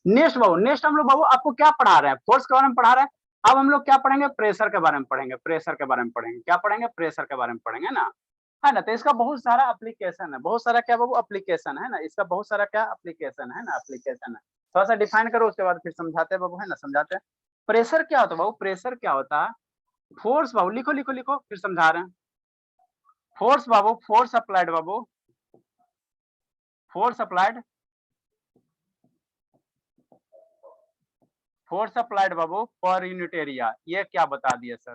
Next बाबू, next हम लोग बाबू आपको क्या पढ़ा रहे हैं, फोर्स के बारे में पढ़ा रहे हैं। अब हम लोग क्या पढ़ेंगे, प्रेशर के बारे में पढ़ेंगे, प्रेशर के बारे में पढ़ेंगे, क्या पढ़ेंगे, प्रेशर के बारे में पढ़ेंगे ना, है ना। तो इसका बहुत सारा एप्लीकेशन है, बहुत सारा क्या बाबू एप्लीकेशन है ना, इसका बहुत सारा क्या एप्लीकेशन है ना, एप्लीकेशन है। थोड़ा सा डिफाइन करो, उसके बाद फिर समझाते हैं बाबू, है ना, समझाते हैं। प्रेशर क्या होता है बाबू, प्रेशर क्या होता है, फोर्स बाबू, लिखो लिखो लिखो, फिर समझा रहे हैं। फोर्स बाबू, फोर्स अप्लाइड बाबू, फोर्स अप्लाइड, फोर्स अप्लाइड बाबू पर यूनिट एरिया। ये क्या बता दिए सर,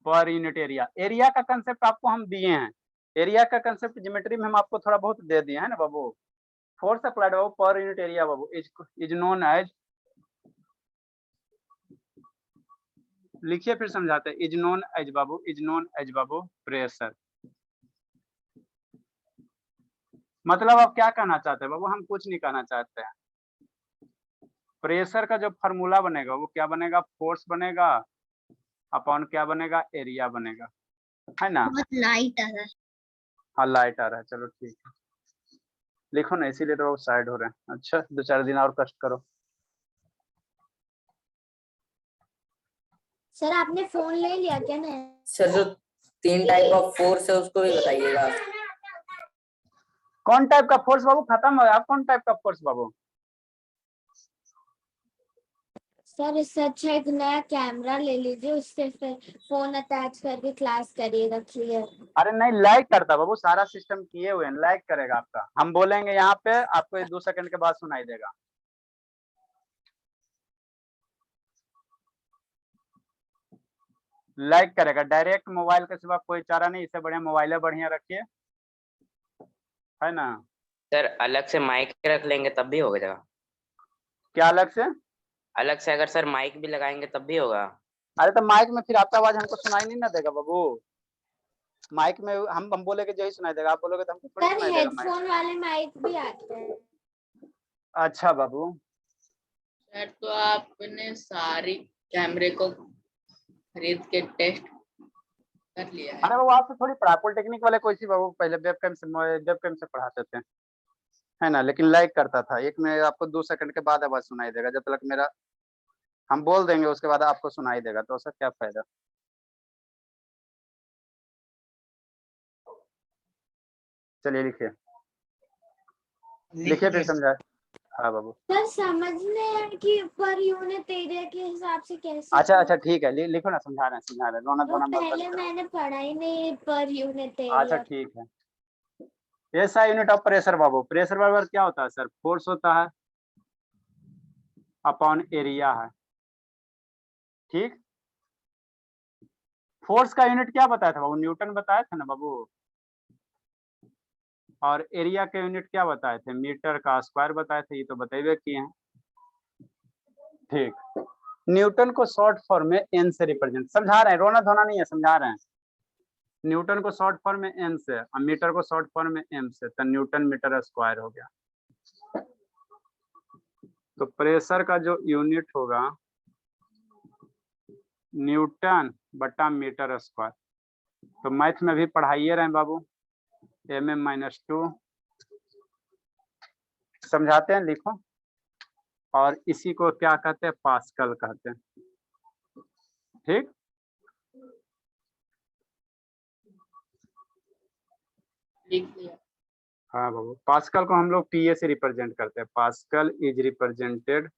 पर यूनिट एरिया। एरिया का कंसेप्ट आपको हम दिए हैं, एरिया का कंसेप्ट ज्योमेट्री में हम आपको थोड़ा बहुत दे दिए हैं ना बाबू। फोर्स अप्लाइड बाबू पर यूनिट एरिया बाबू इज नोन एज, लिखिए फिर समझाते हैं, इज नोन एज बाबू, इज नोन एज बाबू प्रेशर। मतलब आप क्या कहना चाहते हैं बाबू, हम कुछ नहीं कहना चाहते हैं। प्रेशर का जो फॉर्मूला बनेगा वो क्या बनेगा, फोर्स बनेगा अपॉन क्या बनेगा, एरिया बनेगा, है ना। बहुत लाइट आ रहा है। हाँ लाइट आ रहा है, चलो ठीक है, लिखो ना, इसीलिए तो साइड हो रहे हैं। अच्छा 2-4 दिन और कष्ट करो। सर आपने फोन ले लिया क्या ना? सर जो 3 टाइप ऑफ फोर्स है उसको भी बताइएगा। कौन टाइप का फोर्स बाबू, खत्म हो गया, कौन टाइप का फोर्स बाबू। सर इससे अच्छा एक नया कैमरा ले लीजिए, उससे फिर फोन अटैच करके क्लास करिएगा क्लियर। अरे नहीं, लाइक करता बाबू, सारा सिस्टम किए हुए हैं, लाइक करेगा आपका, हम बोलेंगे यहाँ पे आपको 2 सेकंड के बाद सुनाई देगा। लाइक करेगा डायरेक्ट, मोबाइल के सिवा कोई चारा नहीं, इससे बढ़िया मोबाइल बढ़िया रखिए, है ना। सर अलग से माइक रख लेंगे तब भी होगा जगह? क्या अलग से? अलग से अगर सर माइक भी लगाएंगे तब भी होगा? अरे तो माइक में फिर आपका आवाज हमको सुनाई नहीं ना देगा बाबू, माइक में हम बोलेगे जो ही सुनाई देगा, आप बोलोगे तो हमको थोड़ी सर सुनाई देगा माइक। हेडफोन वाले माइक भी आते हैं। अच्छा बाबू, सर तो आपने सारी कैमरे को खरीद के टेस्ट कर लिया है? अरे बाबू आपसे थोड़ी पढ़ा, पॉलिटेक्निक वाले कोई सी बाबू पहले वेबकैम से पढ़ाते थे, है ना, लेकिन लाइक करता था। एक में आपको 2 सेकंड के बाद आवाज सुनाई देगा, जब तक मेरा हम बोल देंगे उसके बाद आपको सुनाई देगा, तो उसका क्या फायदा। चलिए लिखिए, लिखिए फिर समझाए। हाँ बाबू, सर समझने हैं कि पर यूनिट एरिया के हिसाब से कैसे। अच्छा ठीक है, लिखो ना, समझा रहे हैं, रोना वो धोना मत पहले करो। मैंने पढ़ा ही नहीं पर यूनिट अच्छा एरिया। ठीक है, ऐसा unit of pressure Babu, pressure बराबर क्या होता है सर, फोर्स होता है अपॉन एरिया है, ठीक। फोर्स का यूनिट क्या बताया था बाबू, न्यूटन बताया था ना बाबू, और एरिया के यूनिट क्या बताए थे, मीटर का स्क्वायर बताए थे, ये तो बताइए किए हैं, ठीक। न्यूटन को शॉर्ट फॉर्म में एन से रिप्रेजेंट, समझा रहे हैं, रोना धोना नहीं है, समझा रहे हैं। न्यूटन को शॉर्ट फॉर्म में एन से और मीटर को शॉर्ट फॉर्म में एम से, तो न्यूटन मीटर स्क्वायर हो गया। तो प्रेशर का जो यूनिट होगा न्यूटन बटा मीटर स्क्वायर, तो मैथ में भी पढ़ाइए रहे बाबू, mm-2 समझाते हैं, लिखो। और इसी को क्या कहते हैं, पास्कल कहते हैं, ठीक। लिख लिया। हाँ बाबू, पास्कल को हम लोग पीए से रिप्रेजेंट करते हैं, pascal is represented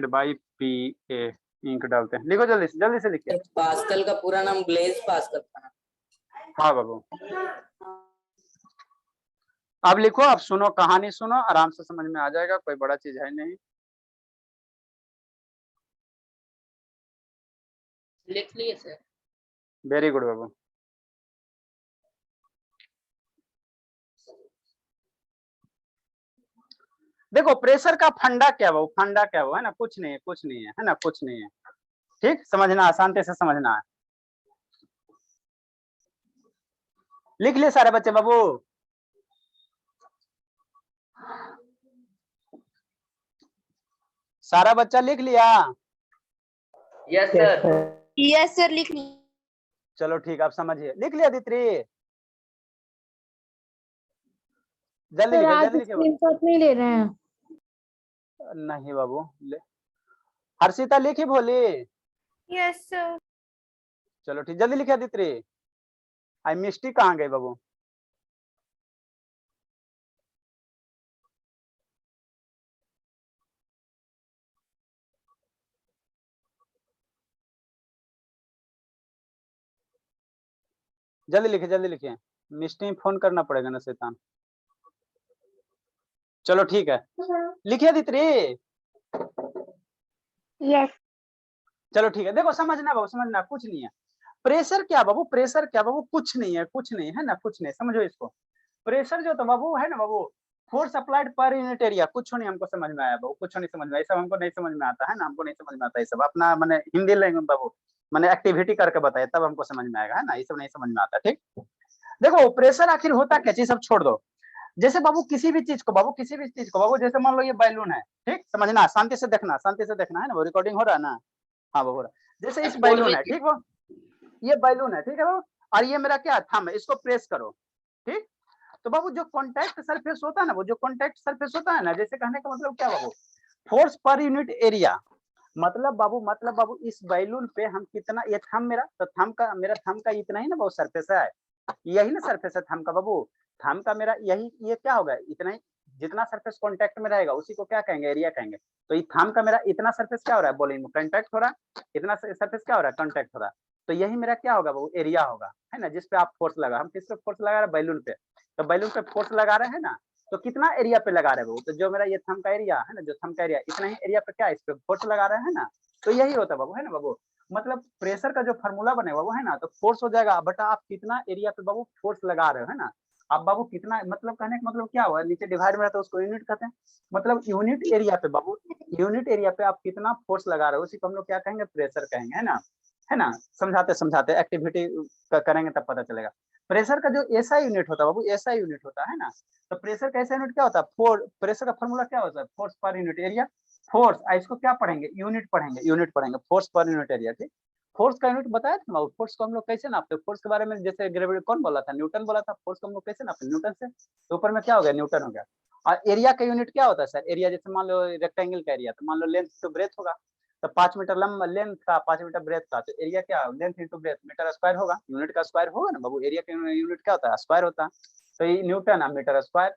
by PA, ink डालते हैं, लिखो जल्दी से लिखिए। पास्कल का पूरा नाम ब्लेज पास्कल था। हाँ बाबू, अब लिखो, अब सुनो, कहानी सुनो, आराम से समझ में आ जाएगा, कोई बड़ा चीज है नहीं। लिख लिए सर? वेरी गुड बाबू। देखो प्रेशर का फंडा क्या वो, फंडा क्या वो, है ना, कुछ नहीं है, कुछ नहीं है ना, कुछ नहीं है, ठीक। समझना, शांति से समझना है। लिख लिए सारे बच्चे बाबू, सारा बच्चा लिख लिया? Yes sir. यस सर लिख ली। चलो ठीक, आप समझिए। लिख लिया दित्री? जल्दी लिखे, जल्दी लिखे। स्क्रीनशॉट नहीं ले रहे हैं। नहीं बाबू, हर्षिता लिखी भोली? Yes sir. चलो ठीक, जल्दी लिखे दित्री। आई मिस्टी कहाँ गई बाबू? जल्दी लिखे, जल्दी लिखे। मिस्टी फोन करना पड़ेगा ना शैतान। चलो ठीक है, लिखिए दित्री। यस। चलो ठीक है, देखो समझना बाबू, समझना, कुछ नहीं है। प्रेशर क्या बाबू, प्रेशर क्या बाबू? कुछ नहीं है, कुछ नहीं है ना, कुछ नहीं। समझो इसको, प्रेशर जो तो बाबू है ना बाबू, फोर्स अप्लाइड पर यूनिट एरिया। कुछ नहीं हमको समझ में आया बाबू, कुछ नहीं समझ में आया, सब हमको नहीं समझ में आता है ना, हमको नहीं समझ में आता ये सब। अपना मैंने हिंदी लैंग्वेज बाबू मैंने एक्टिविटी करके बताया, तब हमको समझ में आएगा, है ना, ये सब नहीं समझ में आता। ठीक, देखो प्रेशर आखिर होता क्या चीज, सब छोड़ दो। जैसे बाबू किसी भी चीज को बाबू, किसी भी चीज को बाबू, जैसे मान लो ये बैलून है, ठीक, समझना, शांति से देखना, शांति से देखना, है ना, वो रिकॉर्डिंग हो रहा है ना? हाँ बाबू, जैसे इस बैलून है, ठीक, वो ये बैलून है, ठीक है बाबू, और ये मेरा क्या थंब है, इसको प्रेस करो, ठीक। तो बाबू जो कॉन्टैक्ट सरफेस होता है ना, वो जो कॉन्टैक्ट सरफेस होता है ना, जैसे कहने का मतलब क्या बाबू, फोर्स पर यूनिट एरिया। मतलब बाबू इस बैलून पे हम कितना, ये थंब मेरा, तो थंब का, मेरा थंब का इतना ही ना बाबू सरफेस है, यही ना सरफेस है थंब का बाबू। थंब का मेरा यही, ये क्या होगा, इतना ही, जितना सरफेस कांटेक्ट में रहेगा उसी को क्या कहेंगे, एरिया कहेंगे। तो ये थंब का मेरा इतना सरफेस क्या हो रहा है, बॉलिंग में कांटेक्ट हो रहा है, इतना सरफेस क्या हो रहा है, कांटेक्ट हो रहा है। तो यही मेरा क्या होगा बाबू, एरिया होगा, है ना, जिसपे आप फोर्स लगा, हम किस पे फोर्स लगा रहे हैं, बैलून पे। तो बैलून पे फोर्स लगा रहे हैं ना, तो कितना एरिया पे लगा रहे हैं बाबू, तो जो मेरा ये थंब का एरिया है ना, जो थंब का एरिया, इतना ही एरिया पे क्या, इस पे फोर्स लगा रहे हैं ना। तो यही होता है बाबू, है ना बाबू। मतलब प्रेशर का जो फार्मूला बनेगा वो, है ना, तो फोर्स हो जाएगा बटा आप कितना एरिया पे बाबू फोर्स लगा रहे हो, है ना। आप बाबू कितना, मतलब कहने का मतलब क्या हुआ, नीचे डिवाइड में रहता है उसको यूनिट कहते हैं। मतलब यूनिट एरिया पे बाबू, यूनिट एरिया पे आप कितना फोर्स लगा रहे हो उसी को हम लोग क्या कहेंगे, प्रेशर कहेंगे, है ना। है ना, समझाते समझाते एक्टिविटी करेंगे तब पता चलेगा। प्रेशर का जो ऐसा यूनिट होता है बाबू, ऐसा यूनिट होता है ना। तो प्रेशर का ऐसा यूनिट क्या होता है, प्रेशर का फॉर्मूला क्या होता है, फोर्स पर यूनिट एरिया। फोर्स, इसको क्या पढ़ेंगे, यूनिट पढ़ेंगे, यूनिट पढ़ेंगे, फोर्स पर यूनिट एरिया। ठीक, फोर्स का यूनिट बताया था ना, फोर्स को हम लोग कैसे नापते हैं, फोर्स के बारे में जैसे ग्रेविटी कौन बोला था, न्यूटन बोला था। फोर्स को हम लोग कैसे नापते, न्यूटन से। तो ऊपर में क्या हो गया, न्यूटन हो गया। और एरिया का यूनिट क्या होता है सर, एरिया जैसे मान लो रेक्टेंगल का एरिया, तो मान लो लेंथ टू ब्रेथ होगा, तो 5 मीटर लंबा लेंथ का, 5 मीटर ब्रेथ का, तो एरिया क्या, length into breadth, metre square होगा, यूनिट का स्क्वायर होगा ना बाबू। एरिया का यूनिट क्या होता है, स्क्वायर होता है। तो ये न्यूटन और मीटर स्क्वायर,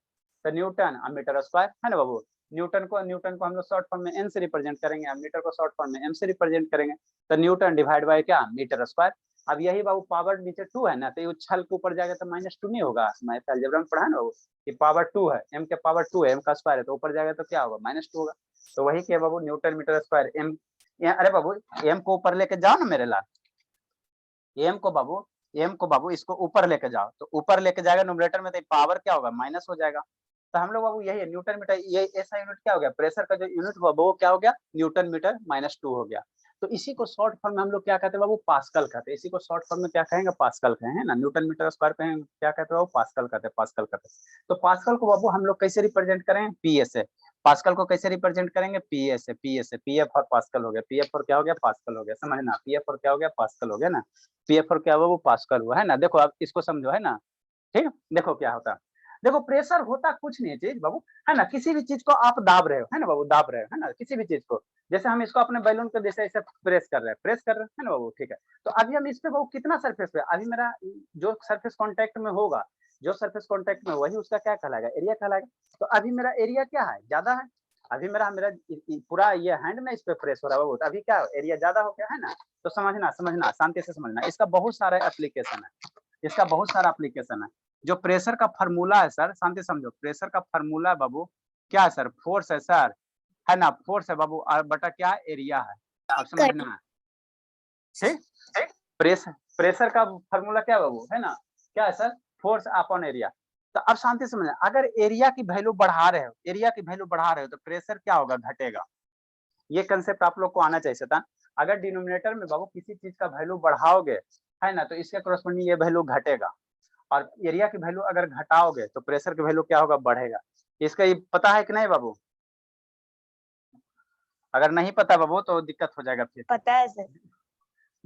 तो न्यूटन और मीटर स्क्वायर, है ना बाबू। न्यूटन को हम लोग शॉर्ट फॉर्म में एन से रिप्रेजेंट करेंगे, मीटर को शॉर्ट फॉर्म में एम से रिप्रेजेंट करेंगे। तो न्यूटन डिवाइड बाय क्या, मीटर स्क्वायर। अब यही बाबू पावर नीचे 2 है ना, तो ये उछल के ऊपर जाएगा तो -2 नहीं होगा, मैथ अलजेब्रा में पढ़ा है ना बाबू, कि पावर 2 है, एम के पावर 2 है, एम का स्क्वायर है, तो ऊपर जाएगा तो क्या होगा, -2 होगा। तो वही क्या बाबू, न्यूटन मीटर स्क्वायर एम। अरे बाबू एम को ऊपर लेके जाओ ना मेरे लाल, एम को बाबू इसको ऊपर लेके जाओ, तो ऊपर लेके जाएगा न्यूमरेटर में, तो पावर क्या होगा, माइनस हो जाएगा। तो हम लोग बाबू यही है, न्यूटन मीटर, ये ऐसा यूनिट क्या हो गया, प्रेशर का जो यूनिट हुआ वो क्या हो गया, न्यूटन मीटर -2 हो गया। तो इसी को शॉर्ट फॉर्म में हम लोग क्या कहते हैं बाबू, पास्कल कहते हैं। इसी को शॉर्ट फॉर्म में क्या कहेंगे, पास्कल कहेंगे, है ना। न्यूटन मीटर स्क्वायर कहेंगे, क्या कहते हैं बाबू, पास्कल कहते हैं, पास्कल कहते हैं। तो पास्कल को बाबू हम लोग कैसे रिप्रेजेंट करें, पी से। पास्कल को कैसे रिप्रेजेंट करेंगे, पी से, पी एफ और पास्कल हो गया, पी एफ और क्या हो गया, पास्कल हो गया, समझना, पी एफ और क्या हो गया, पास्कल हो गया ना। पी एफ और क्या हुआ, वो पास्कल हुआ, है ना। देखो आप इसको समझो, है ना, ठीक। देखो क्या होता है, देखो प्रेशर होता कुछ नहीं है चीज बाबू, है ना। किसी भी चीज को आप दाब रहे हो, है ना बाबू, दाब रहे हो, है ना, किसी भी चीज को। जैसे हम इसको अपने बैलून को जैसे ऐसे प्रेस कर रहे हैं ना बाबू, ठीक है। तो अभी हम इस पे बाबू कितना सरफेस पे, अभी मेरा जो सरफेस कांटेक्ट में होगा, जो सरफेस कांटेक्ट में वही उसका क्या कहलाएगा, एरिया कहलाएगा। तो अभी मेरा एरिया क्या है, ज्यादा है। अभी मेरा मेरा पूरा ये हैंड में इस पे प्रेस हो रहा है बाबू, अभी क्या एरिया ज्यादा हो गया, है ना। तो समझना शांति से समझना, इसका बहुत सारा एप्लीकेशन है, इसका बहुत सारा एप्लीकेशन है। जो प्रेशर का फार्मूला है सर, शांति समझो, प्रेशर का फार्मूला बाबू क्या है सर, फोर्स है सर, है ना, फोर्स है बाबू, और बटा क्या एरिया है, आप समझना है, ठीक। प्रेशर का फार्मूला क्या बाबू, है ना, क्या है सर, फोर्स अपॉन एरिया। तो अब शांति समझना, अगर एरिया की वैल्यू बढ़ा रहे हो, एरिया की वैल्यू बढ़ा रहे हो, तो प्रेशर क्या होगा, घटेगा। ये कंसेप्ट आप लोग को आना चाहिए सर। अगर डिनोमिनेटर में बाबू किसी चीज का वैल्यू बढ़ाओगे, है ना, तो इसके कोरस्पोंडिंग ये वैल्यू घटेगा। और एरिया की वैल्यू अगर घटाओगे तो प्रेशर की वैल्यू क्या होगा, बढ़ेगा। इसका ये पता है कि नहीं बाबू, अगर नहीं पता बाबू तो दिक्कत हो जाएगा फिर। पता है सर।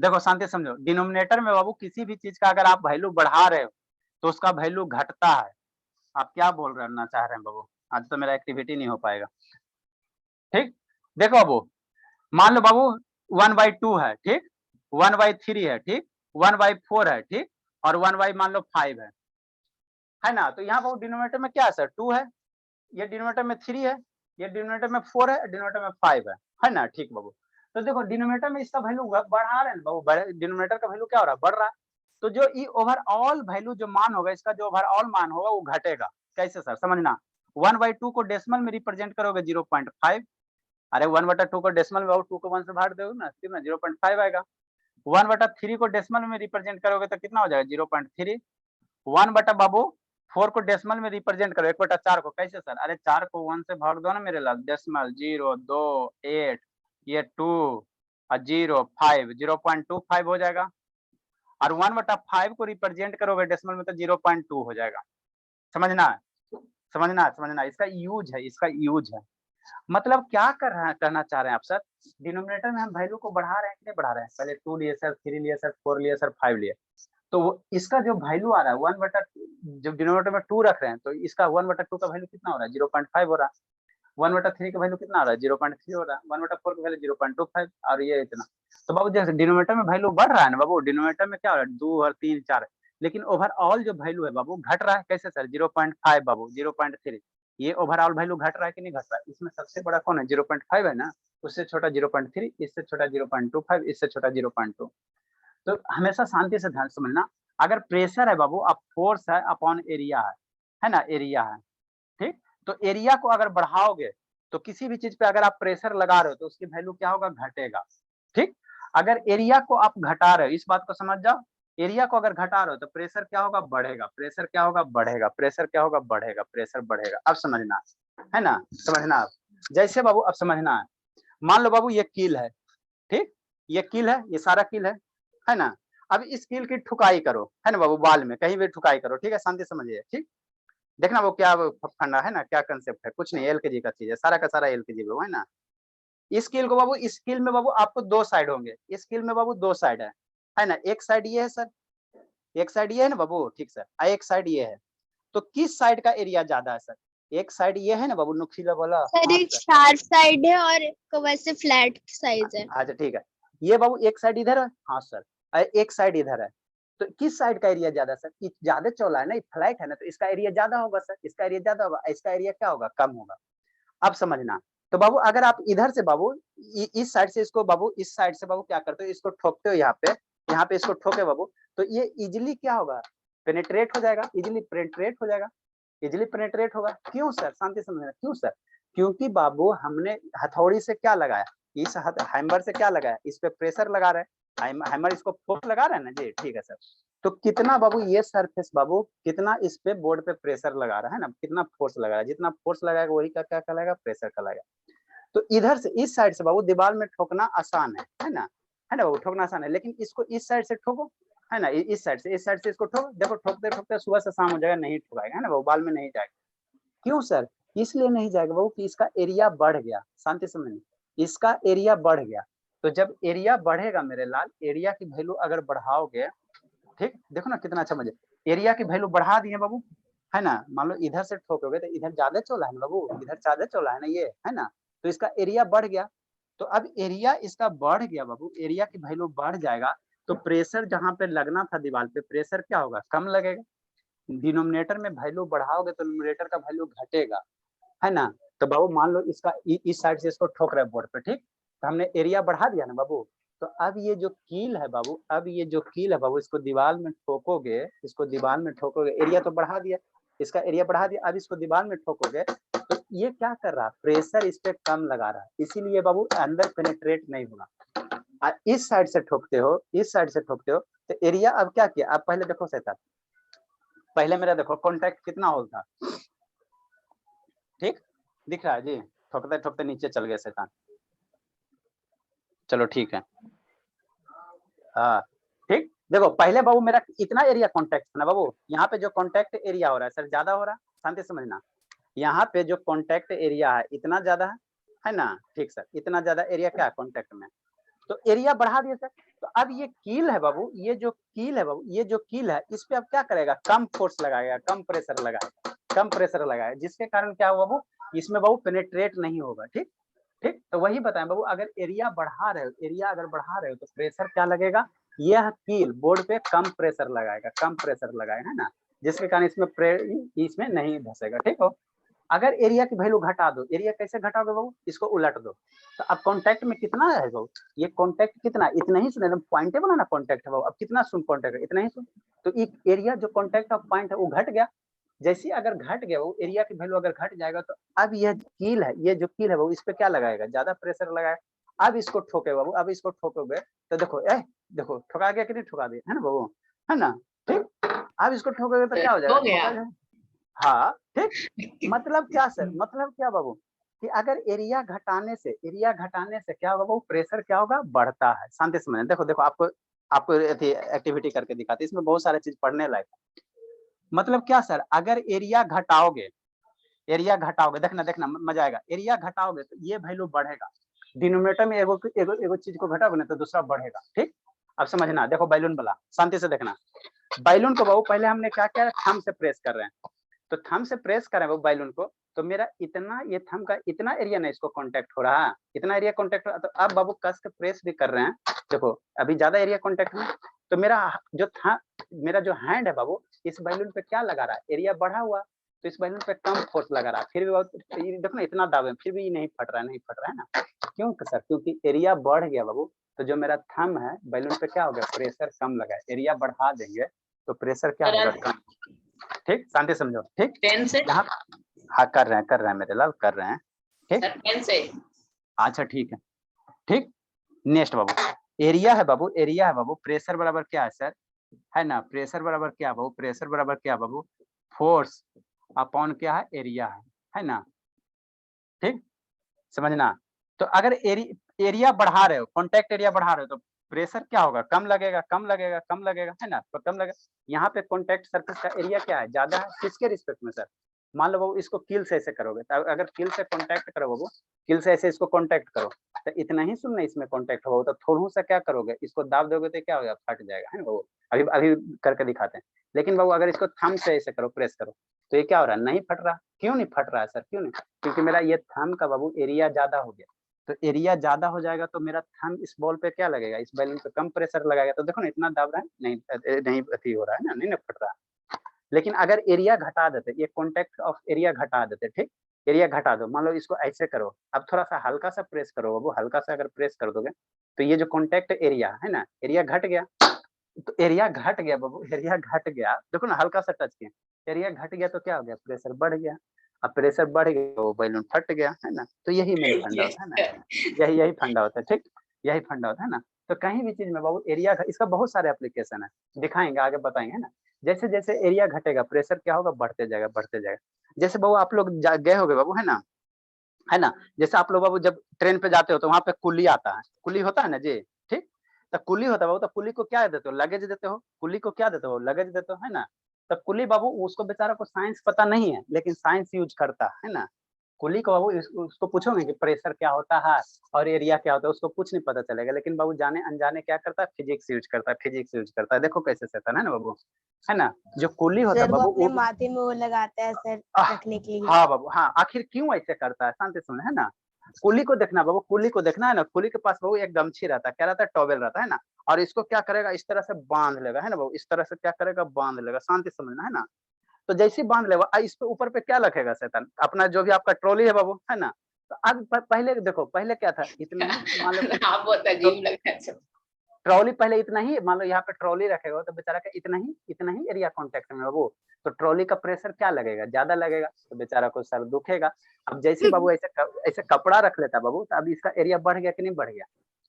देखो शांति समझो, डिनोमिनेटर में बाबू किसी भी चीज का अगर आप वैल्यू बढ़ा रहे हो तो उसका वैल्यू घटता है। आप क्या बोल रहना चाह रहे हैं बाबू? आज तो मेरा एक्टिविटी नहीं हो पाएगा। ठीक, देखो बाबू, मान लो बाबू 1/2 है, ठीक, 1/3 है, ठीक, 1/4 है, ठीक, और 1 मान लो 5 है ना। तो यहाँ बाबू डिनोमिनेटर में क्या है सर? 2 है, ये डिनोमिनेटर में 3 है, ये डिनोमिनेटर में 4 है, डिनोमिनेटर में 5 है ना। ठीक बाबू, तो देखो डिनोमिनेटर में इसका वैल्यू बढ़ा रहे हैं बाबू, डिनोमिनेटर का वैल्यू क्या हो रहा है? बढ़ रहा है। तो जो ई ओवरऑल वैल्यू जो मान होगा, इसका जो ओवरऑल मान होगा वो घटेगा। कैसे सर? समझना, 1/2 को डेसिमल में रिप्रेजेंट करोगे 0.5, अरे 1/2 को डेसिमल में 2 को 1 से भाग दोगे ना, कितना 0.5 आएगा। 1/3 को डेसिमल में रिप्रेजेंट करोगे तो कितना हो जाएगा? 0.3। 1/4 को डेसिमल में रिप्रेजेंट करो 1/4 को, कैसे सर? अरे 4 को 1 से भाग दो ना मेरे लाल, डेसिमल 0, 2, 8, ये 2 और 0, 5, 0.25 हो जाएगा। और 1/5 को रिप्रेजेंट करोगे डेसिमल में तो 0.2 हो जाएगा। समझना समझना, इसका यूज है, इसका यूज है। मतलब क्या कर रहे हैं, कहना चाह रहे हैं आप सर? डिनोमिनेटर में हम वैल्यू को बढ़ा रहे हैं कि नहीं बढ़ा रहे हैं? पहले 2 लिए सर, 3 लिए सर, 4 लिए सर, 5 लिए, तो इसका जो वैल्यू आ रहा है 1 जब डिनोमिनेटर में 2 रख रहे हैं तो इसका 1/2 का वैल्यू कितना हो रहा है? 0.5 हो रहा है। 1/3 का वैल्यू कितना हो रहा है? 0.3 हो रहा है। 1/4 का वैल्यू 0.25 और ये इतना। तो बाबू जैसे डिनोमिनेटर में वैल्यू बढ़ रहा है ना बाबू, डिनोमिनेटर में क्या हो रहा है? 2 और 3 4, लेकिन ओवरऑल जो वैल्यू है बाबू घट रहा है। कैसे सर? 0.5 बाबू, 0.3, ये ओवरऑल वैल्यू घट रहा है कि नहीं घट रहा है? इसमें सबसे बड़ा कौन है? 0.5 है ना, उससे छोटा 0.3, इससे छोटा 0.25, इससे छोटा 0.2। तो हमेशा शांति से ध्यान समझना, अगर प्रेशर है बाबू, अब फोर्स है अपॉन एरिया है ना, एरिया है, ठीक। तो एरिया को अगर बढ़ाओगे तो किसी भी चीज पे अगर आप प्रेशर लगा रहे हो तो उसकी वैल्यू क्या होगा? घटेगा, ठीक। अगर एरिया को आप घटा रहे हो, इस बात को समझ जाओ, एरिया को अगर घटा रहे हो तो प्रेशर क्या होगा? बढ़ेगा। प्रेशर क्या होगा? बढ़ेगा। प्रेशर क्या होगा? बढ़ेगा। प्रेशर बढ़ेगा। अब समझना है ना, समझना आप। जैसे बाबू अब समझना है, मान लो बाबू ये कील है, ठीक, ये कील है, ये सारा कील है ना। अब इस कील की ठुकाई करो, है ना बाबू, बाल में कहीं भी ठुकाई करो, ठीक है, शांति समझिए, ठीक। देखना वो क्या फंडा है ना, क्या कंसेप्ट है, कुछ नहीं, एलकेजी का चीज है, सारा का सारा एलकेजी में है ना। इस कील को बाबू, इस कील में बाबू आपको 2 साइड होंगे, इस कील में बाबू 2 साइड है ना। एक साइड ये है सर, एक साइड ये है ना बाबू, ठीक सर, एक साइड ये है। तो किस साइड का एरिया ज्यादा है सर? एक साइड ये है ना बाबू, नुकीला वाला। सर एक शार्प साइड है और एक वैसे फ्लैट साइज है। अच्छा ठीक है, ये बाबू एक साइड इधर है, हाँ सर, एक साइड इधर है। तो किस साइड का एरिया ज्यादा सर? ज्यादा चौड़ा है ना, फ्लैट है ना, तो इसका एरिया ज्यादा होगा सर, इसका एरिया ज्यादा होगा, इसका एरिया क्या होगा? कम होगा। अब समझना, तो बाबू अगर आप इधर से बाबू इस साइड से इसको बाबू, इस साइड से बाबू क्या करते हो? इसको ठोकते हो यहाँ पे इसको ठोके बाबू, तो ये इजिली क्या होगा? पेनिट्रेट हो जाएगा, इजिली पेनिट्रेट हो जाएगा, इजिली पेनिट्रेट होगा। क्यों सर? शांति समझना, क्यों सर? क्योंकि बाबू हमने हथौड़ी से क्या लगाया? इस हैमर से क्या लगाया? इस पे प्रेशर लगा रहे हैं, हैमर इसको फोर्स लगा रहे हैं ना जी, ठीक है सर। तो कितना बाबू ये सरफेस बाबू, कितना इस पे बोर्ड पे प्रेशर लगा रहा है ना, कितना फोर्स लगा रहा है, जितना फोर्स लगाएगा वही का क्या कहलाएगा? प्रेशर कहलाएगा। तो इधर से इस साइड से बाबू दीवार में ठोकना आसान है ना, है ना बाबू, ठोकना आसान है, लेकिन इसको इस साइड से ठोको, है ना, इस साइड से इसको ठोको, देखो ठोकते ठोकते सुबह से शाम हो जाएगा, नहीं ठोकाएगा, है ना बाबू, बाल में नहीं जाएगा। क्यों सर? इसलिए नहीं जाएगा बाबू कि इसका एरिया बढ़ गया, शांति समझिए, इसका एरिया बढ़ गया। तो जब एरिया बढ़ेगा मेरे लाल, एरिया की वैल्यू अगर बढ़ाओगे, ठीक, देखो ना कितना अच्छा मजे, एरिया की वैल्यू बढ़ा दिए बाबू, है ना। मान लो इधर से ठोकोगे तो इधर ज्यादा चौड़ा है ना बाबू, इधर ज्यादा चौड़ा है ना ये, है ना, तो इसका एरिया बढ़ गया। तो अब एरिया इसका बढ़ गया बाबू, एरिया की वैल्यू बढ़ जाएगा, तो प्रेशर जहां पे लगना था दीवार पे, प्रेशर क्या होगा? कम लगेगा। डिनोमिनेटर में वैल्यू बढ़ाओगे तो न्यूमरेटर का वैल्यू घटेगा, है ना। तो बाबू मान लो इसका इस साइड से इसको ठोक रहे बोर्ड पे, ठीक, तो हमने एरिया बढ़ा दिया ना बाबू। तो अब ये जो कील है बाबू, अब ये जो कील है बाबू, इसको दीवार में ठोकोगे, इसको दीवार में ठोकोगे, एरिया तो बढ़ा दिया, इसका एरिया बढ़ा दिया, अब इसको दीवार में ठोकोगे तो ये क्या कर रहा है? प्रेशर इस पे कम लगा रहा है, इसीलिए बाबू अंदर पेनिट्रेट नहीं होगा। इस साइड से ठोकते हो, इस साइड से ठोकते हो, तो एरिया अब क्या किया? अब पहले देखो शैतान, पहले मेरा देखो कॉन्टैक्ट कितना होल था, ठीक, दिख रहा है जी, ठोकते ठोकते नीचे चल गए शैतान, चलो ठीक है, हाँ ठीक। देखो पहले बाबू मेरा इतना एरिया कॉन्टैक्ट था ना बाबू, यहाँ पे जो कॉन्टैक्ट एरिया हो रहा है सर ज्यादा हो रहा है, शांति समझना, यहाँ पे जो कॉन्टैक्ट एरिया है इतना ज्यादा है ना, ठीक सर, इतना ज्यादा एरिया क्या है कॉन्टैक्ट में। तो एरिया बढ़ा दिया सर। तो अब ये कील है बाबू, ये जो कील है बाबू, ये जो कील है इस पे अब क्या करेगा, कम फोर्स लगाएगा, कम प्रेशर लगाएगा, कम प्रेशर लगाएगा, जिसके कारण क्या हुआ बाबू, इसमें बाबू पेनेट्रेट नहीं होगा। ठीक ठीक, तो वही बताएं बाबू, अगर एरिया बढ़ा रहे हो, एरिया अगर बढ़ा रहे हो तो प्रेशर क्या लगेगा, यह कील बोर्ड पे कम प्रेशर लगाएगा, कम प्रेशर लगाएगा, है ना, जिसके कारण इसमें नहीं धसेगा। ठीक हो। अगर एरिया की वैल्यू घटा दो, एरिया कैसे घटाओगे बाबू, इसको उलट दो, तो अब कॉन्टैक्ट में कितना है बाबू, ये कॉन्टैक्ट कितना, इतना ही सुन, एकदम पॉइंटेबल है ना कॉन्टैक्ट है बाबू, अब कितना सुन कॉन्टैक्ट है, इतना ही सुन, तो एक एरिया जो कॉन्टैक्ट ऑफ पॉइंट है वो घट गया। जैसे अगर घट गया वो एरिया की वैल्यू अगर घट जाएगा, तो अब यह कील है, ये जो कील है वो इस पे क्या लगाएगा, ज्यादा प्रेशर लगाएगा। अब इसको ठोके बाबू, अब इसको ठोकोगे तो देखो, देखो ठोका गया कि नहीं ठोका दिया, है ना बाबू, है ना। ठीक, अब इसको ठोकोगे तो क्या हो हो गया। जाएगा, हाँ ठीक। मतलब क्या सर, मतलब क्या बाबू, कि अगर एरिया घटाने से क्या होगा बाबू, प्रेशर क्या होगा, बढ़ता है। शांति से समझना, देखो देखो आपको एक्टिविटी करके दिखाते, इसमें बहुत सारे चीज पढ़ने लायक। मतलब क्या सर, अगर एरिया घटाओगे, देखना देखना मजा आएगा, एरिया घटाओगे तो ये वैल्यू बढ़ेगा, डिनोमिनेटर में एगो चीज को घटाओगे ना तो दूसरा बढ़ेगा। ठीक, अब समझना, देखो बैलून वाला, शांति से देखना, बैलून को बाबू पहले हमने क्या किया, थंब से प्रेस कर रहे हैं, तो थंब से प्रेस करें वो बैलून को, तो मेरा इतना, ये थंब का इतना एरिया ना इसको कांटेक्ट हो रहा है, इतना एरिया कांटेक्ट हो रहा है, तो अब बाबू कस के प्रेस भी कर रहे हैं, देखो अभी ज्यादा एरिया कांटेक्ट में, तो मेरा जो हैंड है बाबू, इस बैलून पे क्या लगा रहा है, एरिया बढ़ा हुआ, तो इस बैलून पे कम फोर्स लगा रहा है, फिर भी देखो ना इतना दाबे फिर भी नहीं फट रहा है ना, क्यों सर, क्योंकि एरिया बढ़ गया बाबू, तो जो मेरा थंब है बैलून पे क्या हो गया, प्रेशर कम लगा है, एरिया बढ़ा देंगे तो प्रेशर क्या होगा, कम। ठीक, शांति समझो। ठीक, पेन से यहाँ हाँ कर रहे हैं मेरे लाल, कर रहे हैं। ठीक, सर, पेन से। अच्छा ठीक है। ठीक, नेक्स्ट बाबू, एरिया है बाबू, प्रेशर बराबर क्या है सर, है ना, प्रेशर बराबर क्या बाबू, प्रेशर बराबर क्या बाबू, फोर्स अपॉन क्या है, एरिया है ना। ठीक, समझना, तो अगर एरिया बढ़ा रहे हो, कॉन्टैक्ट एरिया बढ़ा रहे हो, तो प्रेशर क्या होगा, कम लगेगा, है ना, तो कम लगेगा। यहाँ पे कॉन्टैक्ट सरफेस का एरिया क्या है, ज्यादा है, किसके रिस्पेक्ट में सर, मान लो वो इसको कील से ऐसे करोगे, तो अगर कील से कॉन्टैक्ट करोगे वो, कील से ऐसे इसको कॉन्टैक्ट करो, तो इतना ही सुनना इसमें कॉन्टैक्ट हो, तो थोड़ा सा क्या करोगे, इसको दाब दोगे तो क्या होगा, फट जाएगा, है ना बाबू, अभी करके दिखाते हैं। लेकिन बाबू अगर इसको थंब से ऐसे करो, प्रेस करो, तो ये क्या हो रहा है, नहीं फट रहा, क्यों नहीं फट रहा है सर, क्यों नहीं, क्योंकि मेरा ये थंब का बाबू एरिया ज्यादा हो गया, तो एरिया ज्यादा हो जाएगा तो मेरा थंब इस बॉल पे क्या लगेगा, इस बैलून पे कम प्रेशर लगाएगा, तो देखो ना इतना दाब रहा है, नहीं अति हो रहा है ना, नहीं फट रहा। लेकिन अगर एरिया घटा देते, ये कॉन्टेक्ट ऑफ एरिया घटा देते, ठीक, एरिया घटा दो, मान लो इसको ऐसे करो, अब थोड़ा सा हल्का सा प्रेस करो बाबू, हल्का सा अगर प्रेस कर दोगे तो ये जो कॉन्टेक्ट एरिया है ना, एरिया घट गया, तो एरिया घट गया बाबू, एरिया घट गया, देखो ना हल्का सा टच किया, एरिया घट गया तो क्या हो गया, प्रेशर बढ़ गया, अब प्रेशर बढ़ गया तो बैलून फट गया, है ना, तो यही मेन फंडा होता है ना, यही फंडा होता है। ठीक, यही फंडा होता है ना। तो कहीं भी चीज में बाबू एरिया, इसका बहुत सारे एप्लीकेशन है, दिखाएंगे आगे बताएंगे, है ना। जैसे जैसे एरिया घटेगा प्रेशर क्या होगा, बढ़ते जाएगा। जैसे बाबू आप लोग गए होगे बाबू, है ना, जैसे आप लोग बाबू जब ट्रेन पे जाते हो तो वहां पे कुली आता है, कुली होता है ना जी। ठीक, तो कुली होता है बाबू, तो कुली को क्या देते हो, लगेज देते हो, कुली को क्या देते हो, लगेज देते हो, है ना। तो कुली बाबू उसको बेचारा को साइंस पता नहीं है, लेकिन साइंस यूज करता है ना। कुली को बाबू उसको पूछोगे कि प्रेशर क्या होता है और एरिया क्या होता है, उसको कुछ नहीं पता चलेगा, लेकिन बाबू जाने अनजाने क्या करता है, फिजिक्स यूज करता है, देखो कैसे सेतन है ना बाबू, है ना। जो कुली होता है सर वो बाबू अपने माथे में वो लगाता है सर, रखने के लिए। हाँ बाबू, हाँ, आखिर क्यों ऐसे करता है, शांति सुन, है ना। कुली को देखना बाबू, कुली को देखना है ना, कुली के पास बाबू एक गमछी रहता है, क्या रहता है, टॉवेल रहता है ना, और इसको क्या करेगा, इस तरह से बांध लेगा, है ना बाबू, इस तरह से क्या करेगा, बांध लेगा, शांति समझना, है ना। तो जैसे बांध लेगा, इस पे ऊपर पे क्या रखेगा शैतान, अपना जो भी आपका ट्रॉली है बाबू, है ना। तो अब पहले देखो, पहले क्या था, इतना ही मान लो आप बहुत अजीब लग रहा है। ट्रॉली पहले इतना ही, मान लो यहाँ पे ट्रॉली रखेगा तो बेचारा का इतना ही एरिया कांटेक्ट में बाबू, तो ट्रॉली का प्रेशर क्या लगेगा, ज्यादा लगेगा, तो बेचारा को सर दुखेगा। अब जैसे बाबू ऐसे कपड़ा रख लेता बाबू, तो अब इसका एरिया बढ़ गया कि नहीं बढ़ गया,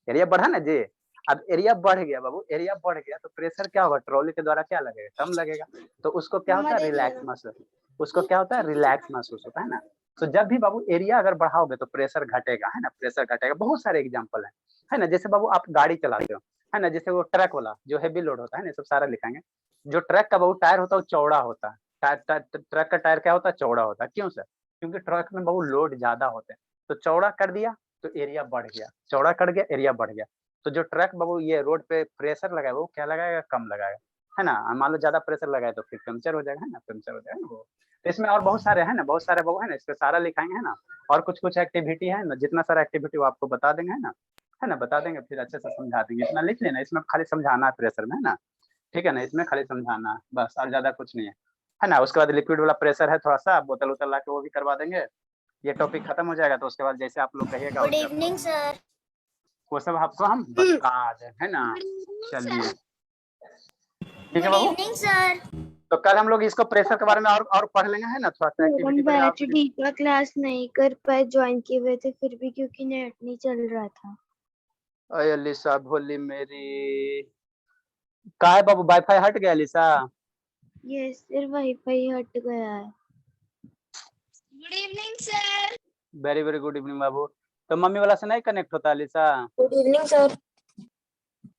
एरिया बढ़ा ना जी। अब एरिया बढ़ गया बाबू, एरिया बढ़ गया तो प्रेशर क्या होगा, ट्रॉली के द्वारा क्या लगेगा, कम लगेगा, तो उसको क्या होता है, रिलैक्स महसूस, उसको क्या होता है, रिलैक्स महसूस होता है ना। तो जब भी बाबू एरिया अगर बढ़ाओगे तो प्रेशर घटेगा, है ना, प्रेशर घटेगा। बहुत सारे एग्जाम्पल है ना, जैसे बाबू आप गाड़ी चलाते हो, है ना, जैसे वो ट्रक वाला जो हेवी लोड होता है ना, सब सारा लिखाएंगे। जो ट्रक का बाबू टायर होता है वो चौड़ा होता है, ट्रक का टायर क्या होता है, चौड़ा होता है, क्यों सर, क्योंकि ट्रक में बाबू लोड ज्यादा होते हैं, तो चौड़ा कर दिया तो एरिया बढ़ गया, चौड़ा कर गया एरिया बढ़ गया। तो जो ट्रक बाबू ये रोड पे प्रेशर लगाएगा वो क्या लगाएगा, कम लगाएगा, है ना। मान लो ज्यादा प्रेशर लगाए तो फिर पंचर हो जाएगा, है ना, पंचर हो जाएगा ना वो। तो इसमें और बहुत सारे है ना, बहुत सारे बाबू है ना, इस पे सारा लिखाएंगे, है ना। और कुछ कुछ एक्टिविटी है ना, जितना सारा एक्टिविटी वो आपको बता देंगे, है ना, बता देंगे, फिर अच्छे से समझा देंगे। इतना लिख लेना, इसमें खाली समझाना है प्रेशर में, है ना, ठीक है ना, इसमें खाली समझाना है बस, और ज्यादा कुछ नहीं है ना। उसके बाद लिक्विड वाला प्रेशर है थोड़ा सा, बोतल उतल ला के वो भी करवा देंगे। ये टॉपिक खत्म हो जाएगा तो उसके बाद जैसे आप लोग कहिएगा गुड इवनिंग सर। वो सब आपको हम बता दें, है ना। चलिए ठीक है गुड बाबू, इवनिंग सर। तो कल हम लोग इसको प्रेशर के बारे में और पढ़ लेंगे, है ना, थोड़ा सा हम एक्टिविटी बैच डी का क्लास नहीं कर पाए, ज्वाइन किए हुए थे फिर भी, क्योंकि नेट नहीं चल रहा था। अरे अलीसा भोली मेरी, का है बाबू, वाईफाई हट गया अलीसा? ये सिर्फ वाईफाई हट गया है। Good evening sir. Very very good evening बाबू। तो मम्मी वाला से नहीं कनेक्ट होता अलीसा? Good evening sir.